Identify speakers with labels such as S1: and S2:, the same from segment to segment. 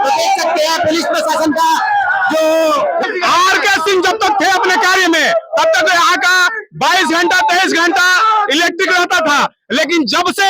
S1: तो देख सकते हैं पुलिस प्रशासन का जो
S2: आरके सिंह जब तक थे अपने कार्य में तब तक यहाँ का 22 घंटा 23 घंटा इलेक्ट्रिक रहता था, लेकिन जब से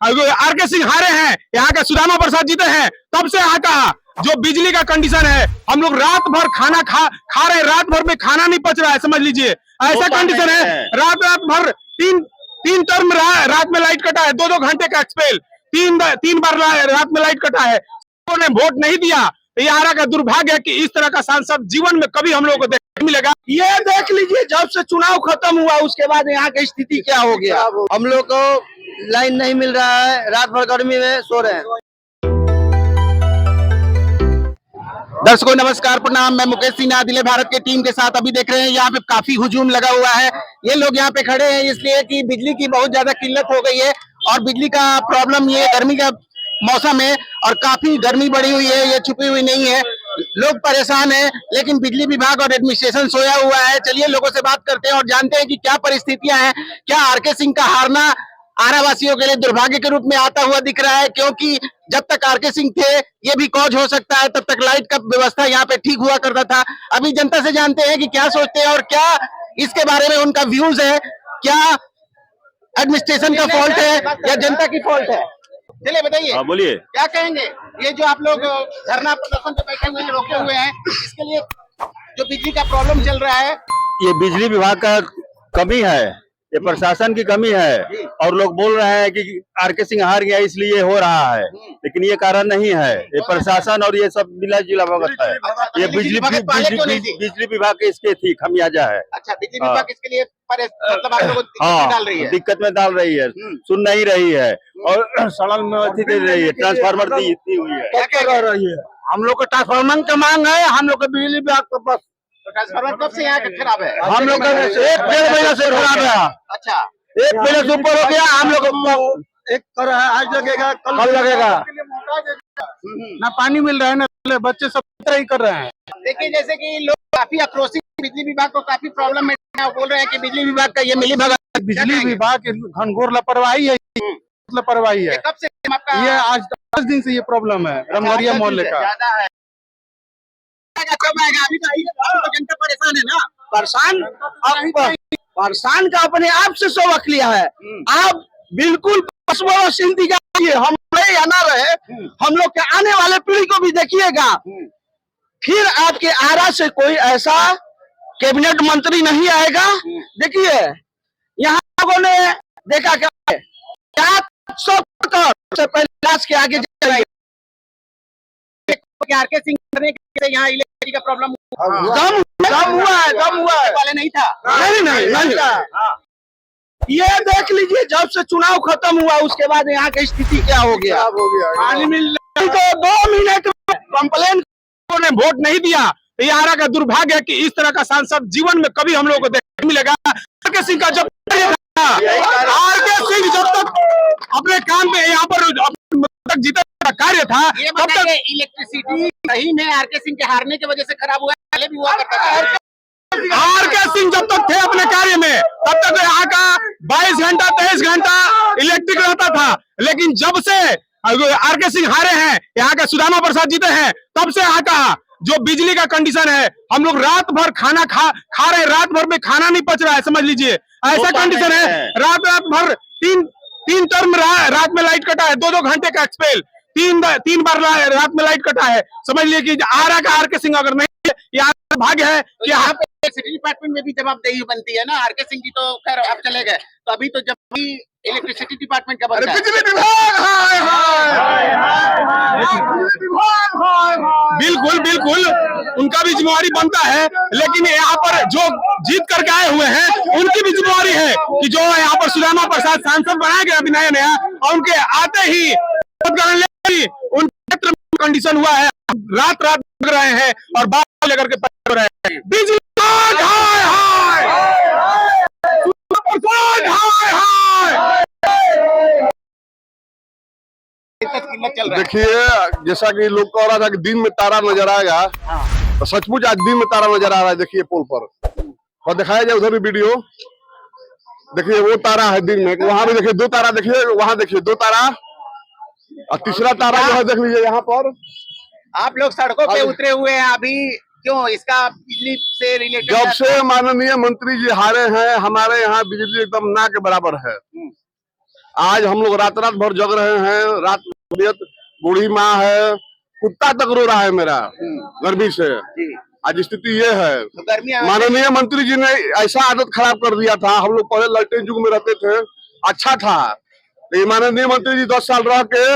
S2: आरके सिंह हारे हैं, यहाँ का सुदामा प्रसाद जीते हैं, तब से यहाँ का जो बिजली का कंडीशन है, हम लोग रात भर खाना खा रहे हैं, रात भर में खाना नहीं पच रहा है, समझ लीजिए ऐसा कंडीशन है। रात भर तीन टर्म रात में लाइट कटा है, 2-2 घंटे का एक्सपेल, तीन बार रात में लाइट कटा है। लोगों ने वोट नहीं दिया, ये आरा का दुर्भाग्य है कि इस तरह का सांसद जीवन में कभी हम लोग को देखने मिलेगा।
S1: ये देख लीजिए जब से चुनाव खत्म हुआ उसके बाद यहाँ की स्थिति क्या हो गया।
S3: हम लोग को लाइन नहीं मिल रहा है, रात भर गर्मी में सो रहे हैं।
S1: दर्शकों नमस्कार, प्रणाम। मैं मुकेश सिन्हा दिल्ली भारत के टीम के साथ अभी देख रहे हैं यहाँ पे काफी हुजूम लगा हुआ है। ये लोग यहाँ पे खड़े हैं इसलिए कि बिजली की बहुत ज्यादा किल्लत हो गई है और बिजली का प्रॉब्लम ये गर्मी का मौसम है और काफी गर्मी बढ़ी हुई है, ये छुपी हुई नहीं है। लोग परेशान हैं, लेकिन बिजली विभाग और एडमिनिस्ट्रेशन सोया हुआ है। चलिए लोगों से बात करते हैं और जानते हैं कि क्या परिस्थितियां हैं। क्या आरके सिंह का हारना आरा वासियों के लिए दुर्भाग्य के रूप में आता हुआ दिख रहा है, क्योंकि जब तक आरके सिंह थे ये भी कॉज हो सकता है, तब तक लाइट का व्यवस्था यहाँ पे ठीक हुआ करता था। अभी जनता से जानते हैं कि क्या सोचते हैं और क्या इसके बारे में उनका व्यूज है। क्या एडमिनिस्ट्रेशन का फॉल्ट है या जनता की फॉल्ट है? चलिए बताइए,
S2: बोलिए
S1: क्या कहेंगे। ये जो आप लोग धरना प्रदर्शन पे बैठे हुए हैं, रोके हुए हैं, इसके लिए जो बिजली का प्रॉब्लम चल रहा है,
S4: ये बिजली विभाग का कमी है, ये प्रशासन की कमी है। और लोग बोल रहे हैं कि आरके सिंह हार गया इसलिए हो रहा है, लेकिन ये कारण नहीं है। ये प्रशासन और ये सब मिला जुला भगत है। ये बिजली विभाग के इसके थी खमियाजा है।
S1: अच्छा, बिजली विभाग इसके लिए मतलब आप लोगों को दिक्कत में डाल रही है,
S4: दिक्कत में डाल रही है, सुन नहीं रही है और सड़क में अथी दे रही है, ट्रांसफार्मर दी हुई है।
S1: क्या कह रही है?
S4: हम लोग को ट्रांसफार्मर का मांग है, हम लोग को बिजली विभाग को बस।
S1: ट्रांसफार्मर कब से यहाँ का खराब है?
S4: हम लोग का 1-1.5 महीना से खराब है।
S1: अच्छा,
S4: 1 महीने से ऊपर हो गया। हम लोग
S3: एक कर रहा है, आज लगेगा
S4: कल लगेगा।
S2: ना पानी मिल रहा है ना बच्चे सब ही कर रहे हैं।
S1: देखिए जैसे कि लोग काफी आक्रोशित, बिजली विभाग को काफी प्रॉब्लम में बोल रहे हैं कि बिजली विभाग का ये मिली भगत,
S2: बिजली विभाग की घनघोर लापरवाही है, लापरवाही है।
S1: कब से आपका
S2: ये आज 10 दिन से ये प्रॉब्लम है रमघरिया मोहल्ले का।
S1: ज्यादा है, अभी तो जनता परेशान है ना।
S3: परेशान का अपने आप से सबक लिया है। आप बिल्कुल हम रहे या ना रहे, हम लोग के आने वाले पीढ़ी को भी देखिएगा। फिर आपके आरा से कोई ऐसा कैबिनेट मंत्री नहीं आएगा। देखिए यहाँ लोगों ने देखा क्या 100 से पहले के आगे
S1: आरके सिंह करने के यहाँ इलेक्ट्रिसिटी का प्रॉब्लम
S3: दम हुआ है
S1: वाले नहीं था।
S3: नहीं था। ये देख लीजिए जब से चुनाव खत्म हुआ उसके बाद यहाँ की स्थिति क्या हो गया।
S2: पानी मिल
S3: तो 2 मिनट में कंप्लेन
S2: ने वोट नहीं दिया, ये आरा का दुर्भाग्य है कि इस तरह का सांसद जीवन में कभी हम लोग को देखने मिलेगा। आरके सिंह का जब आरके सिंह जब तक अपने काम में यहाँ पर जीता कार्य था,
S1: तब तक इलेक्ट्रिसिटी सही में आरके सिंह के हारने की वजह से खराब हुआ, पहले भी हुआ करता था।
S2: आरके सिंह जब तक थे अपने कार्य में तब तक यहाँ का 22 घंटा 23 घंटा इलेक्ट्रिक रहता था, लेकिन जब से आरके सिंह हारे हैं, यहाँ का सुदामा प्रसाद जीते हैं, तब से यहाँ का जो बिजली का कंडीशन है, हम लोग रात भर खाना खा रहे हैं, रात भर में खाना नहीं पच रहा है, समझ लीजिए ऐसा कंडीशन है। रात भर तीन टर्म रात में लाइट कटा है, 2-2 घंटे का एक्सपेल, तीन बार रात में लाइट कटा है। समझ लीजिए कि आरा का आरके सिंह अगर नहीं, यहाँ भाग्य है कि यहाँ पे
S1: इलेक्ट्रिसिटी डिपार्टमेंट में भी जवाबदेही बनती है ना। आरके सिंह की तो खैर अब चले गए, तो अभी तो जब भी इलेक्ट्रिसिटी डिपार्टमेंट का बनता है।
S2: बिजली विभाग बिल्कुल उनका भी जिम्मेवारी बनता है, लेकिन यहाँ पर जो जीत करके आए हुए हैं उनकी भी जिम्मेवारी है कि जो यहाँ पर सुदामा प्रसाद सांसद बनाया गया अभी नया और उनके आते ही उन क्षेत्र में कंडीशन हुआ है, रात लग रहे हैं और बात लेकर के पड़ रहे हैं। बिजली
S5: देखिए जैसा कि लोग कह रहा था कि दिन में तारा नजर आएगा, तो सचमुच आज दिन में तारा नजर आ रहा है। देखिए पोल पर और दिखाया जाए उधर भी वीडियो, देखिए वो तारा है दिन में, वहां भी देखिए 2 तारा, देखिए वहां देखिए 2 तारा और तीसरा तारा जो है देख लीजिए यहाँ पर।
S1: आप लोग सड़कों पे उतरे हुए हैं अभी, क्यों? इसका बिजली से रिलेटेड
S5: जब से माननीय मंत्री जी हारे हैं, हमारे यहाँ बिजली एकदम ना के बराबर है। आज हम लोग रात रात भर जग रहे हैं, रात तबीयत, बूढ़ी माँ है, कुत्ता तक रो रहा है मेरा गर्मी से। आज स्थिति ये है,
S1: तो गर्मी
S5: माननीय मंत्री जी ने ऐसा आदत खराब कर दिया था। हम लोग पहले लालटेन युग में रहते थे, अच्छा था, लेकिन माननीय मंत्री जी 10 साल रह के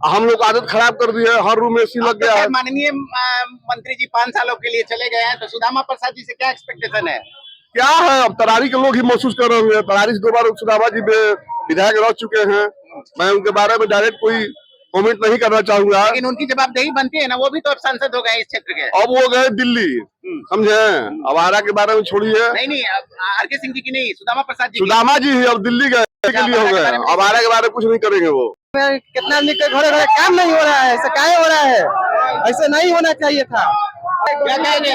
S5: हम लोग आदत खराब कर दी है। हर रूम में एसी लग गया है।
S1: माननीय मंत्री जी 5 सालों के लिए चले गए हैं, तो सुदामा प्रसाद जी से क्या एक्सपेक्टेशन है?
S5: क्या है, अब तरारी के लोग ही महसूस कर रहे होंगे। तरारी से 2 बार सुदामा जी विधायक रह चुके हैं। मैं उनके बारे में डायरेक्ट कोई कमेंट नहीं करना चाहूंगा,
S1: लेकिन उनकी जवाबदेही बनती है ना, वो भी तो अब सांसद हो गए इस क्षेत्र के।
S5: अब वो गए दिल्ली, समझे। अब आरा के बारे में छोड़िए,
S1: नहीं, अब आर.के. सिंह जी की नहीं, सुदामा प्रसाद जी की।
S5: सुदामा जी ही अब दिल्ली गए के लिए हो गए। अब आरा के बारे में कुछ नहीं करेंगे वो।
S3: कितना आदमी के घरे घरे काम नहीं हो रहा है, ऐसा काहे हो रहा है? ऐसे नहीं होना चाहिए था।
S1: क्या कहेंगे?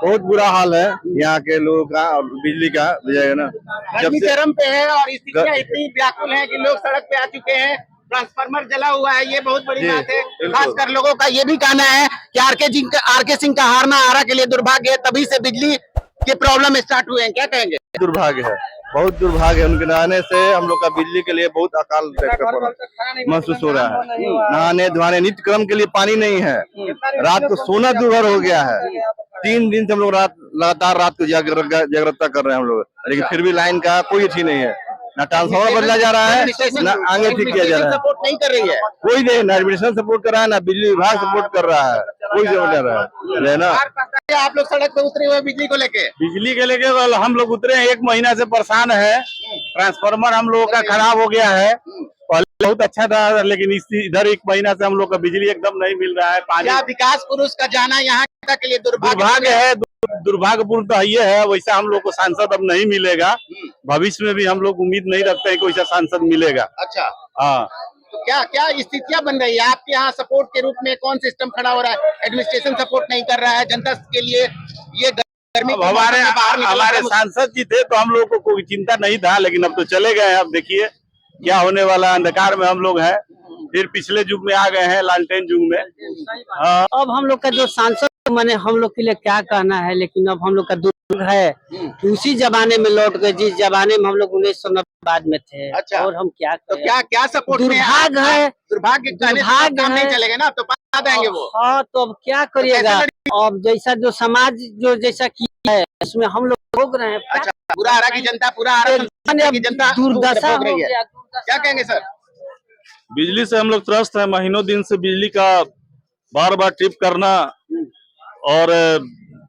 S4: बहुत बुरा हाल है यहाँ के लोगों का और बिजली का, बुझाएगा ना।
S1: गर्मी चरम पे है और स्थितियां इतनी व्याकुल है कि लोग सड़क पे आ चुके हैं। ट्रांसफार्मर जला हुआ है, ये बहुत बड़ी बात है। खासकर लोगों का ये भी कहना है कि आर.के. सिंह का हारना आरा के लिए दुर्भाग्य है, तभी से बिजली के प्रॉब्लम स्टार्ट हुए हैं। क्या कहेंगे?
S4: दुर्भाग्य है, बहुत दुर्भाग्य है। उनके नहाने से हम लोग का बिजली के लिए बहुत अकाल महसूस हो रहा है। नहाने धोने नित्य क्रम के लिए पानी नहीं है। रात को सोना दूभर हो गया है। 3 दिन से हम लोग लगातार रात को जागरूकता कर रहे हैं हम लोग, लेकिन फिर भी लाइन का कोई ठीक नहीं है। ना ट्रांसफार्मर बदला जा रहा है, ना आगे ठीक किया जा रहा है।
S1: सपोर्ट नहीं कर रही है
S4: कोई नहीं, ना एडमिनिस्ट्रेशन सपोर्ट कर रहा है, ना बिजली विभाग सपोर्ट कर रहा है, कोई सपोर्ट कर रहा है ना।
S1: आप लोग सड़क पे उतरे हुए बिजली को लेके?
S2: बिजली के लेके हम लोग उतरे हैं, 1 महीना से परेशान है। ट्रांसफार्मर हम लोगों का खराब हो गया है। पहले बहुत अच्छा था, लेकिन इधर 1 महीना से हम लोग का बिजली एकदम नहीं मिल रहा है। पानी,
S1: क्या विकास पुरुष का जाना यहाँ के लिए
S2: दुर्भाग्य है, दुर्भाग्यपूर्ण तो ये है। वैसा हम लोग को सांसद अब नहीं मिलेगा। भविष्य में भी हम लोग उम्मीद नहीं रखते हैं कि वैसा सांसद मिलेगा।
S1: अच्छा,
S2: हाँ,
S1: तो क्या क्या स्थितियां बन रही है आपके यहाँ? सपोर्ट के रूप में कौन सिस्टम खड़ा हो रहा है? एडमिनिस्ट्रेशन सपोर्ट नहीं कर रहा है जनता के लिए। ये गर्मी
S2: अब हमारे सांसद जी थे तो हम लोग को कोई चिंता नहीं था, लेकिन अब तो चले गए हैं। अब देखिए क्या होने वाला, अंधकार में हम लोग हैं। फिर पिछले युग में आ गए हैं, लालटेन युग में। हाँ,
S6: अब हम लोग का जो सांसद माने हम लोग के लिए क्या कहना है, लेकिन अब हम लोग का दुर्भाग्य है कि उसी जमाने में लौट गए जिस जमाने में हम लोग 1990 बाद में थे।
S1: अच्छा,
S6: और हम क्या
S1: तो
S6: करें?
S1: क्या सपोर्ट?
S6: दुर्भाग्य है,
S1: दुर्भाग्य
S6: दुर्भाग्य
S1: नहीं
S6: है।
S1: चलेगा ना, अब तो बता देंगे वो।
S6: हाँ, तो अब क्या करिएगा? अब जैसा जो समाज जो जैसा किया है उसमें हम लोग भोग रहे हैं।
S1: अच्छा, पूरा आरा की जनता, पूरा आरा की जनता
S6: दुर्दशा
S1: भोग रही है।
S6: हो गया।
S1: क्या कहेंगे सर?
S2: बिजली से हम लोग त्रस्त है। महीनों दिन से बिजली का बार बार ट्रिप करना और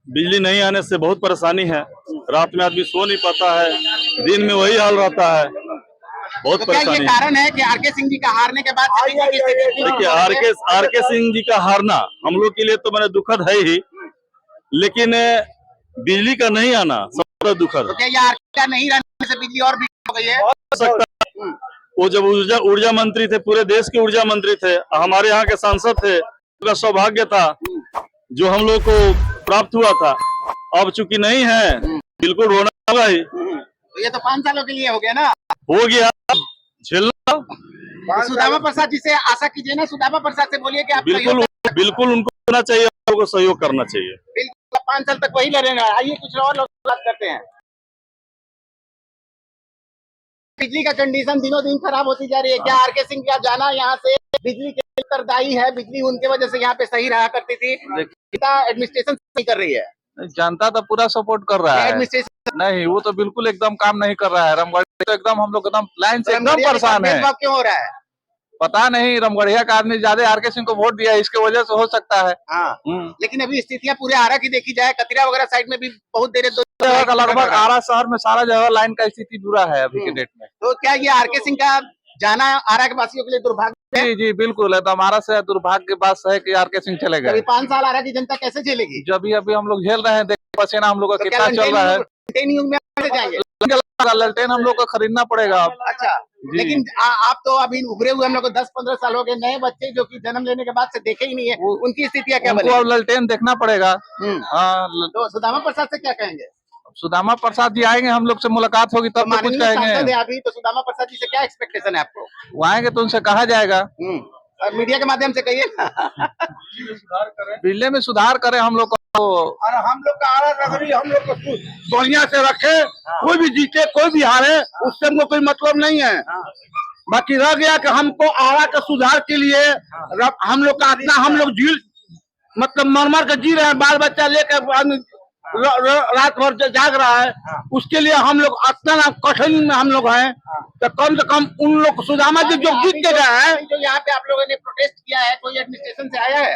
S2: बिजली नहीं आने से बहुत परेशानी है। रात में आदमी सो नहीं पाता है, दिन में वही हाल रहता है, बहुत
S1: तो क्या ये
S2: परेशानी है।
S1: कारण है कि आर.के. सिंह जी का हारने के बाद से बिजली की स्थिति
S2: देखिए, आर.के. सिंह जी का हारना हम लोग के लिए तो मैंने दुखद है ही, लेकिन बिजली का नहीं आना सबसे दुखद।
S1: तो क्या ये आर.के. का नहीं रहने से बिजली और भी हो गई है?
S2: हो सकता है। वो जब ऊर्जा मंत्री थे, पूरे देश के ऊर्जा मंत्री थे, हमारे यहाँ के सांसद थे, उनका सौभाग्य था जो हम लोग को प्राप्त हुआ था। अब चूंकि नहीं है, बिल्कुल रोना होगा ही।
S1: तो ये तो 5 सालों के लिए हो गया ना,
S2: हो गया, झेलना।
S1: तो सुदामा प्रसाद जी से आशा कीजिए ना, सुदामा प्रसाद से बोलिए कि आप
S2: बिल्कुल उनको करना चाहिए, उनको सहयोग करना चाहिए।
S1: बिल्कुल 5 साल तक वही लड़ेगा। आइए कुछ और लोग बात करते हैं। बिजली का कंडीशन दिनों दिन खराब होती जा रही है। क्या आर.के. सिंह का जाना यहाँ से बिजली के उत्तरदायी है? बिजली उनके वजह से यहाँ पे सही रहा करती थी, एडमिनिस्ट्रेशन नहीं कर रही है।
S7: जनता तो पूरा सपोर्ट कर रहा है।
S1: एडमिनिस्ट्रेशन
S7: नहीं, वो तो बिल्कुल एकदम काम नहीं कर रहा है। रामगढ़ तो एकदम हम लोग एकदम लाइन से एकदम परेशान है।
S1: क्यों हो रहा है?
S7: पता नहीं, रामगढ़िया का आदमी ज्यादा आर.के. सिंह को वोट दिया, इसके वजह से हो सकता है।
S1: हाँ, लेकिन अभी स्थितियां पूरे आरा की देखी जाए, कतिरा वगैरह साइड में भी बहुत देर
S7: लगभग आरा शहर में सारा जगह लाइन का स्थिति बुरा है अभी के डेट में।
S1: तो क्या ये आर.के. सिंह का जाना आरा के वासियों के लिए दुर्भाग्य है?
S7: जी जी बिल्कुल है, तो हमारा से दुर्भाग्य की बात है कि आर.के. सिंह चले गए।
S1: 5 साल आरा की जनता कैसे झेलेगी?
S7: जब अभी हम लोग झेल रहे हैं, देखिए पसीना हम लोग का कितना चल रहा है। ललटेन हम लोग को खरीदना पड़ेगा।
S1: अच्छा, लेकिन आप तो अभी उभरे हुए, हम लोग को 10-15 साल हो गए, नए बच्चे जो कि जन्म लेने के बाद से देखे ही नहीं है, उनकी स्थितियां क्या बनेगी?
S7: अब ललटेन देखना पड़ेगा।
S1: तो सुदामा प्रसाद से क्या कहेंगे?
S7: सुदामा प्रसाद जी आएंगे, हम लोग से मुलाकात होगी तब तो कुछ कहेंगे।
S1: अभी तो सुदामा प्रसाद जी से क्या एक्सपेक्टेशन है आपको?
S7: वो आएंगे तो उनसे कहा जाएगा।
S1: मीडिया के माध्यम से कहिए।
S7: बिजली में सुधार करें हम लोग को।
S3: और हम लोग का आरा नगरी हम लोग को बढ़िया से रखे, कोई भी जीते कोई भी हारे उससे हमको कोई मतलब नहीं है। बाकी रह गया कि हमको आरा का सुधार के लिए हम लोग का इतना हम लोग मतलब मर मर के जी रहे हैं, बाल बच्चा लेकर रात भर जाग रहा है, उसके लिए हम लोग इतना कठिन में हम लोग हैं। तो कम से कम उन लोग सुदामा जी जो जीत के गए हैं,
S1: जो यहाँ पे आप लोगों ने प्रोटेस्ट किया है, कोई एडमिनिस्ट्रेशन से आया है?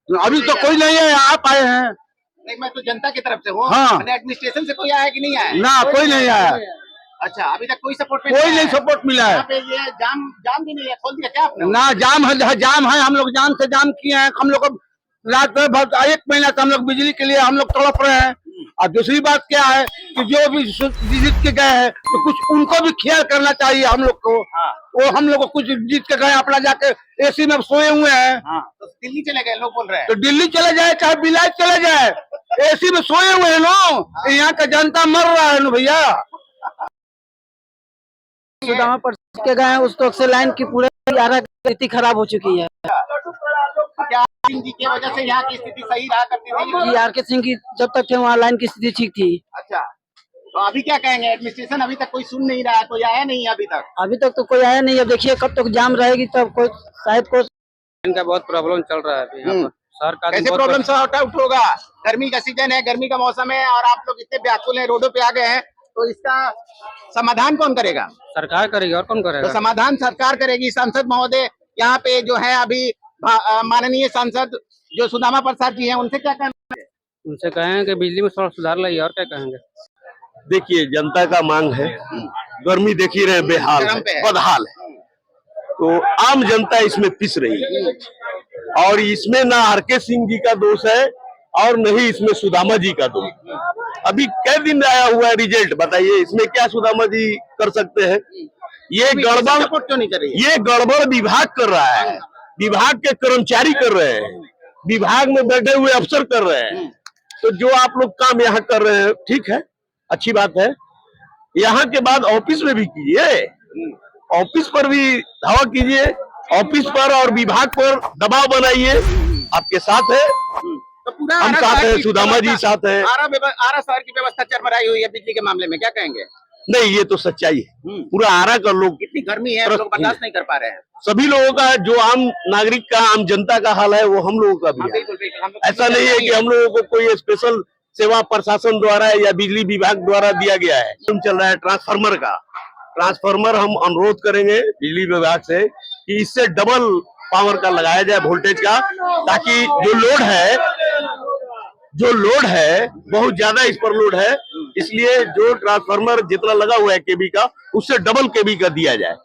S3: अभी तो कोई नहीं है, आप आए हैं।
S1: नहीं, मैं तो जनता की तरफ से हूँ।
S3: हाँ।
S1: एडमिनिस्ट्रेशन से कोई आया कि नहीं आया?
S3: ना कोई नहीं आया,
S1: अच्छा, अभी तक कोई सपोर्ट
S3: कोई नहीं सपोर्ट मिला है।
S1: यहाँ पे ये जाम भी नहीं है, खोल दिया क्या आपने?
S3: ना जाम है, हम लोग जान से जाम किए हैं। हम लोग रात भर 1 महीना से हम लोग बिजली के लिए हम लोग तड़प रहे हैं। और दूसरी बात क्या है कि जो भी जीत के गए हैं तो कुछ उनको भी ख्याल करना चाहिए हम लोग को। वो हम लोग को कुछ जीत के गए, अपना जाके एसी में सोए हुए हैं।
S1: तो दिल्ली चले गए लोग बोल रहे हैं।
S3: तो दिल्ली चले जाए चाहे बिलाई चले जाए, एसी में सोए हुए हैं लोग। यहाँ का जनता मर रहा है ना भैया।
S6: सुदामा पर के गए हैं, उस तक से लाइन की पूरी स्थिति खराब हो चुकी है।
S1: क्या सिंह जी की वजह से यहाँ की स्थिति सही रहा करती थी?
S6: जी आर के सिंह की जब तक थे वहाँ लाइन की स्थिति ठीक थी।
S1: अच्छा, तो अभी क्या कहेंगे? एडमिनिस्ट्रेशन अभी तक कोई सुन नहीं रहा है, कोई आया नहीं है अभी तक।
S6: अभी तक तो कोई आया नहीं। अब देखिए कब तक जाम रहेगी, तब कोई शायद कोई
S8: इनका बहुत प्रॉब्लम चल रहा है अभी यहाँ पर। सर का
S1: कैसे प्रॉब्लम सॉर्ट आउट होगा? गर्मी का सीजन है, गर्मी का मौसम है और आप लोग इतने व्याकुल हैं, रोडों पे आ गए हैं, तो इसका समाधान कौन करेगा?
S8: सरकार करेगी और कौन
S1: तो
S8: करेगा?
S1: समाधान सरकार करेगी। सांसद महोदय यहाँ पे जो है अभी माननीय सांसद जो सुदामा प्रसाद जी हैं, उनसे क्या कहना है?
S8: उनसे कहें कि बिजली में थोड़ा सुधार लाइए, और क्या कहेंगे।
S4: देखिए, जनता का मांग है, गर्मी देख ही रहे, बेहाल है, बदहाल है, तो आम जनता इसमें पिस रही है। और इसमें ना आरके सिंह जी का दोष है और नहीं इसमें सुदामा जी का दोष। अभी कई दिन आया हुआ है रिजल्ट, बताइए इसमें क्या सुदामा जी कर सकते हैं? ये गड़बड़
S1: क्यों नहीं कर रही है?
S4: ये गड़बड़ विभाग कर रहा है, विभाग के कर्मचारी कर रहे हैं, विभाग में बैठे हुए अफसर कर रहे हैं। तो जो आप लोग काम यहाँ कर रहे हैं ठीक है, अच्छी बात है। यहाँ के बाद ऑफिस में भी कीजिए, ऑफिस पर भी धावा कीजिए, ऑफिस पर और विभाग पर दबाव बनाइए। आपके साथ है,
S1: तो पूरा
S4: हम
S1: आरा
S4: साथ
S1: शहर
S4: हैं,
S1: की
S4: सुदामा जी
S1: व्यवस्था-
S4: साथ हैं।
S1: आरा शहर की व्यवस्था चरमराई हुई है बिजली के मामले में, क्या कहेंगे?
S4: नहीं, ये तो सच्चाई है। पूरा आरा का लोग,
S1: इतनी गर्मी है, लोग बर्दाश्त नहीं कर पा रहे हैं।
S4: सभी लोगों का, जो आम नागरिक का, आम जनता का हाल है, वो हम लोगों का भी है।
S1: बिल्कुल बिल्कुल, हम लोग
S4: ऐसा नहीं है कि हम लोगों को कोई स्पेशल सेवा प्रशासन द्वारा या बिजली विभाग द्वारा दिया गया है। चल रहा है ट्रांसफार्मर का, ट्रांसफार्मर हम अनुरोध करेंगे बिजली विभाग से कि इससे डबल पावर का लगाया जाए, वोल्टेज का, ताकि जो लोड है बहुत ज्यादा इस पर लोड है, इसलिए जो ट्रांसफार्मर जितना लगा हुआ है केबी का, उससे डबल केबी का दिया जाए।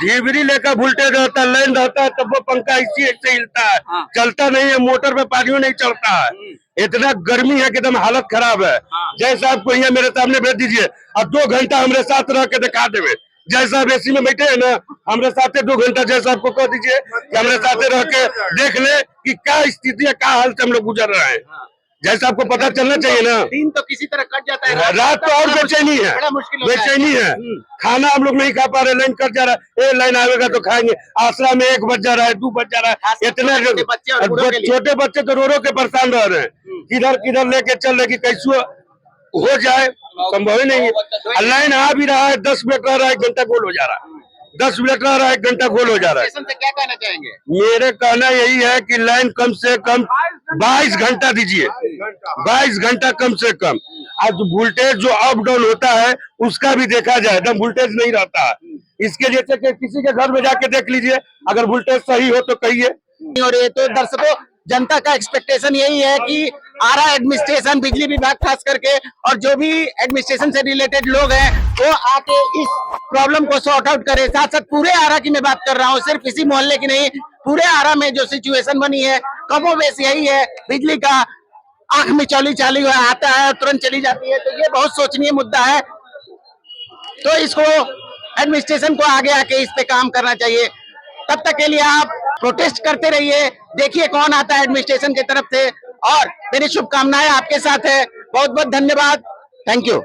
S4: डिलीवरी लेकर वोल्टेज रहता है, लाइन रहता है, तब वो पंखा इसी से हिलता है, चलता नहीं है, मोटर पे पानी नहीं चलता है। इतना गर्मी है कि एकदम हालत खराब है। जैसा आपको यहाँ मेरे सामने भेज दीजिए, अब 2 घंटा हमारे साथ रह के दिखा देवे। जैसा आप एसी में बैठे हैं ना, हमारे साथ 2 घंटा जैसा आपको कह दीजिए कि हमारे साथ रह के देख ले कि क्या स्थिति है, क्या हाल से हम लोग गुजर रहे हैं। जैसा आपको पता चलना चाहिए ना।
S1: दिन तो किसी तरह कट जाता है,
S4: रात तो और बेचैनी है,
S1: बड़ा मुश्किल होता है।
S4: बेचैनी है। खाना हम लोग नहीं खा पा रहे, लाइन कट जा रहा है। ये लाइन आएगा तो खाएंगे, आसरा में 1 बज जा रहा है, 2 बज जा रहा है। इतने
S1: छोटे बच्चे और बूढ़ों के लिए।
S4: छोटे बच्चे तो रो रो के परेशान रह रहे हैं, किधर किधर लेके चल रहे कि कैसे हो जाए, संभव ही नहीं है। लाइन आ भी रहा है, 10 मिनट रह रहा है, 1 घंटा गोल हो जा रहा है, 10 मिनट रह रहा है, 1 घंटा गोल हो जा रहा है।
S1: स्टेशन से क्या कहना चाहेंगे?
S4: मेरे कहना यही है कि लाइन कम से कम 22 घंटा दीजिए, 22 घंटा कम से कम। आज वोल्टेज जो अप डाउन होता है उसका भी देखा जाए, एकदम वोल्टेज नहीं रहता है। इसके जैसे कि किसी के घर में जाके देख लीजिए, अगर वोल्टेज सही हो तो कहिए।
S1: और ये तो दर्शकों, जनता का एक्सपेक्टेशन यही है कि आरा एडमिनिस्ट्रेशन, बिजली विभाग खास करके, और जो भी एडमिनिस्ट्रेशन से रिलेटेड लोग हैं, वो आके इस प्रॉब्लम को सॉर्ट आउट करे। साथ साथ पूरे आरा की मैं बात कर रहा हूँ, सिर्फ इसी मोहल्ले की नहीं, पूरे आरा में जो सिचुएशन बनी है कमोबेश यही है। बिजली का आंख में चौली चाली हुआ आता है, तुरंत चली जाती है, तो ये बहुत सोचनीय मुद्दा है। तो इसको एडमिनिस्ट्रेशन को आगे आके इस पे काम करना चाहिए। तब तक के लिए आप प्रोटेस्ट करते रहिए, देखिए कौन आता है एडमिनिस्ट्रेशन की तरफ से, और मेरी शुभकामनाएं आपके साथ है। बहुत बहुत धन्यवाद, थैंक यू।